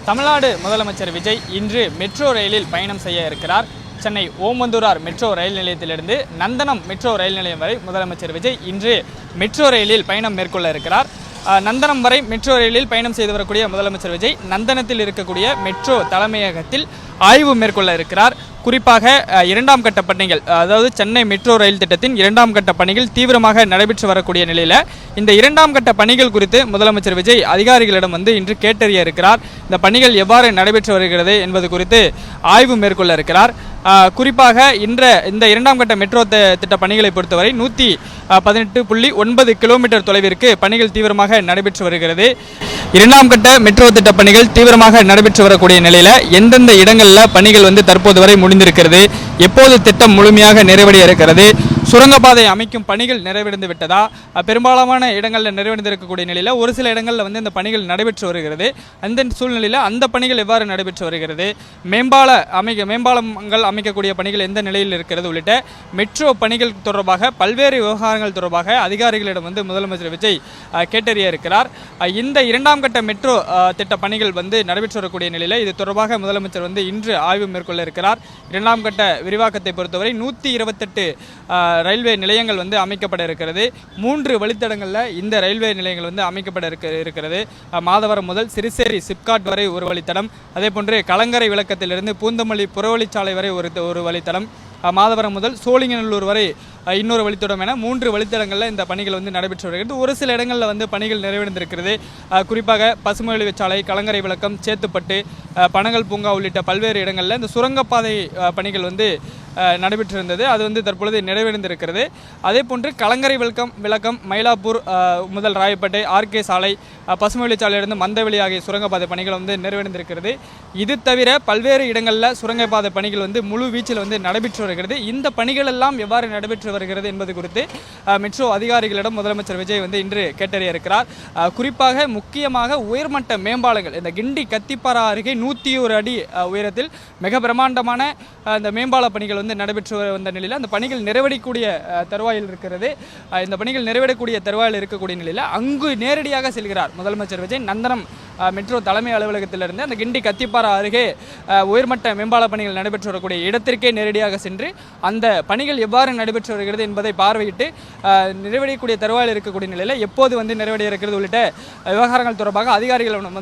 தமிழ்நாடு முதலமைச்சர் விஜய் இன்று மெட்ரோ ரயிலில் பயணம் செய்ய இருக்கிறார். சென்னை ஓமந்தூரார் மெட்ரோ ரயில் நிலையத்திலிருந்து நந்தனம் மெட்ரோ ரயில் நிலையம் வரை முதலமைச்சர் விஜய் இன்று மெட்ரோ ரயிலில் பயணம் மேற்கொள்ள இருக்கிறார். நந்தனம் வரை மெட்ரோ ரயிலில் பயணம் செய்து வரக்கூடிய முதலமைச்சர் விஜய் நந்தனத்தில் இருக்கக்கூடிய மெட்ரோ தலைமையகத்தில் ஆய்வு மேற்கொள்ள இருக்கிறார். குறிப்பாக இரண்டாம் கட்ட பணிகள், அதாவது சென்னை மெட்ரோ ரயில் திட்டத்தின் இரண்டாம் கட்ட பணிகள் தீவிரமாக நடைபெற்று வரக்கூடிய நிலையில் இந்த இரண்டாம் கட்ட பணிகள் குறித்து முதலமைச்சர் விஜய் அதிகாரிகளிடம் இன்று கேட்டறிய இருக்கிறார். இந்த பணிகள் எவ்வாறு நடைபெற்று வருகிறது என்பது குறித்து ஆய்வு மேற்கொள்ள இருக்கிறார். குறிப்பாக இந்த இரண்டாம் கட்ட மெட்ரோ திட்ட பணிகளை பொறுத்தவரை 118.9 கிலோமீட்டர் தொலைவிற்கு பணிகள் தீவிரமாக நடைபெற்று வருகிறது. இரண்டாம் கட்ட மெட்ரோ திட்ட பணிகள் தீவிரமாக நடைபெற்று வரக்கூடிய நிலையில் எந்தெந்த இடங்களில் பணிகள் தற்போது வரை முடிந்திருக்கிறது, எப்போது திட்டம் முழுமையாக நிறைவடைய இருக்கிறது, சுரங்கப்பாதை அமைக்கும் பணிகள் நிறைவடைந்து விட்டதா, பெரும்பாலான இடங்களில் நிறைவடைந்திருக்கக்கூடிய நிலையில் ஒரு சில இடங்களில் இந்த பணிகள் நடைபெற்று வருகிறது. அந்த சூழ்நிலையில் அந்த பணிகள் எவ்வாறு நடைபெற்று வருகிறது, மேம்பாலங்கள் அமைக்கக்கூடிய பணிகள் எந்த நிலையில் இருக்கிறது உள்ளிட்ட மெட்ரோ பணிகள் தொடர்பாக பல்வேறு விவகாரங்கள் தொடர்பாக அதிகாரிகளிடம் முதலமைச்சர் விஜய் கேட்டறிய இருக்கிறார். இந்த இரண்டாம் கட்ட மெட்ரோ திட்ட பணிகள் நடைபெற்று வரக்கூடிய நிலையில் இது தொடர்பாக முதலமைச்சர் இன்று ஆய்வு மேற்கொள்ள இருக்கிறார். இரண்டாம் கட்ட விரிவாக்கத்தை பொறுத்தவரை 128 ரயில்வே நிலையங்கள் அமைக்கப்பட இருக்கிறது. 3 வழித்தடங்களில் இந்த ரயில்வே நிலையங்கள் அமைக்கப்பட இருக்கிறது. மாதவரம் முதல் சிறுசேரி சிப்காட் வரை ஒரு வழித்தடம், அதே போன்று கலங்கரை விளக்கத்திலிருந்து பூந்தமல்லி புறவழிச்சாலை வரை ஒரு வழித்தடம், மாதவரம் முதல் சோழிங்கநல்லூர் வரை இன்னொரு வழித்தடம் என 3 வழித்தடங்களில் இந்த பணிகள் நடைபெற்று வருகிறது. ஒரு சில இடங்களில் பணிகள் நிறைவடைந்திருக்கிறது. குறிப்பாக பசுமொழிச்சாலை, கலங்கரை விளக்கம், சேத்துப்பட்டு, பனகல் பூங்கா உள்ளிட்ட பல்வேறு இடங்களில் இந்த சுரங்கப்பாதை பணிகள் நடைபெற்றிருந்தது. அது தற்பொழுது நிறைவடைந்திருக்கிறது. அதே போன்று கலங்கரை விளக்கம் மயிலாப்பூர் முதல் ராயப்பேட்டை, ஆர்கே சாலை, பசுமொழிச்சாலையிலிருந்து மந்தவெளி ஆகிய சுரங்கப்பாதை பணிகள் நிறைவடைந்திருக்கிறது. இது தவிர பல்வேறு இடங்களில் சுரங்கப்பாதை பணிகள் முழு வீச்சில் நடைபெற்று வருகிறது. இந்த பணிகள் எல்லாம் எவ்வாறு நடைபெற்று வருகிறது என்பது குறித்து மெட்ரோ அதிகாரிகளிடம் முதலமைச்சர் விஜய் இன்று கேட்டறிய இருக்கிறார். குறிப்பாக முக்கியமாக உயர்மட்ட மேம்பாலங்கள், இந்த கிண்டி கத்திப்பாரா அருகே 101 அடி உயரத்தில் மிக பிரம்மாண்டமான இந்த மேம்பால பணிகள் நடைபெற்று வந்த நிலையில் அந்த பணிகள் நிறைவடையக்கூடிய தருவாயில் இருக்கிறது. இந்த பணிகள் நிறைவடையக்கூடிய தருவாயில் இருக்கக்கூடிய நிலையில் அங்கு நேரடியாக செல்கிறார் முதலமைச்சர் விஜய். நந்தனம் மெட்ரோ தலைமை அலுவலகத்திலிருந்து அந்த கிண்டி கத்திப்பாரா அருகே உயர்மட்ட மேம்பால பணிகள் நடைபெற்று வரக்கூடிய இடத்திற்கே நேரடியாக சென்று அந்த பணிகள் எவ்வாறு நடைபெற்று வருகிறது என்பதை பார்வையிட்டு நிறைவடையக்கூடிய தருவாயில் இருக்கக்கூடிய நிலையில் எப்போது நிறைவடைய இருக்கிறது உள்ளிட்ட விவகாரங்கள் தொடர்பாக அதிகாரிகளிடம்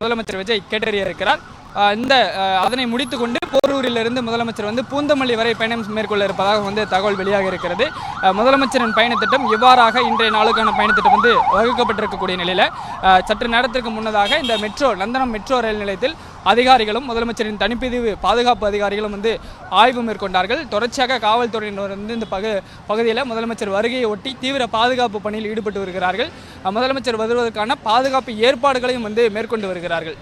முதலமைச்சர் விஜய் கேட்டறிய இருக்கிறார். அதனை முடித்துக்கொண்டு போரூரிலிருந்து முதலமைச்சர் பூந்தமல்லி வரை பயணம் மேற்கொள்ள இருப்பதாக தகவல் வெளியாக இருக்கிறது. முதலமைச்சரின் பயணத்திட்டம் இவ்வாறாக இன்றைய நாளுக்கான பயணத்திட்டம் வகுக்கப்பட்டிருக்கக்கூடிய நிலையில் சற்று நேரத்திற்கு முன்னதாக இந்த நந்தனம் மெட்ரோ ரயில் நிலையத்தில் அதிகாரிகளும் முதலமைச்சரின் தனிப்பிரிவு பாதுகாப்பு அதிகாரிகளும் ஆய்வு மேற்கொண்டார்கள். தொடர்ச்சியாக காவல்துறையினர் இந்த பகுதியில் முதலமைச்சர் வருகையை ஒட்டி தீவிர பாதுகாப்பு பணியில் ஈடுபட்டு வருகிறார்கள். முதலமைச்சர் வருவதற்கான பாதுகாப்பு ஏற்பாடுகளையும் மேற்கொண்டு வருகிறார்கள்.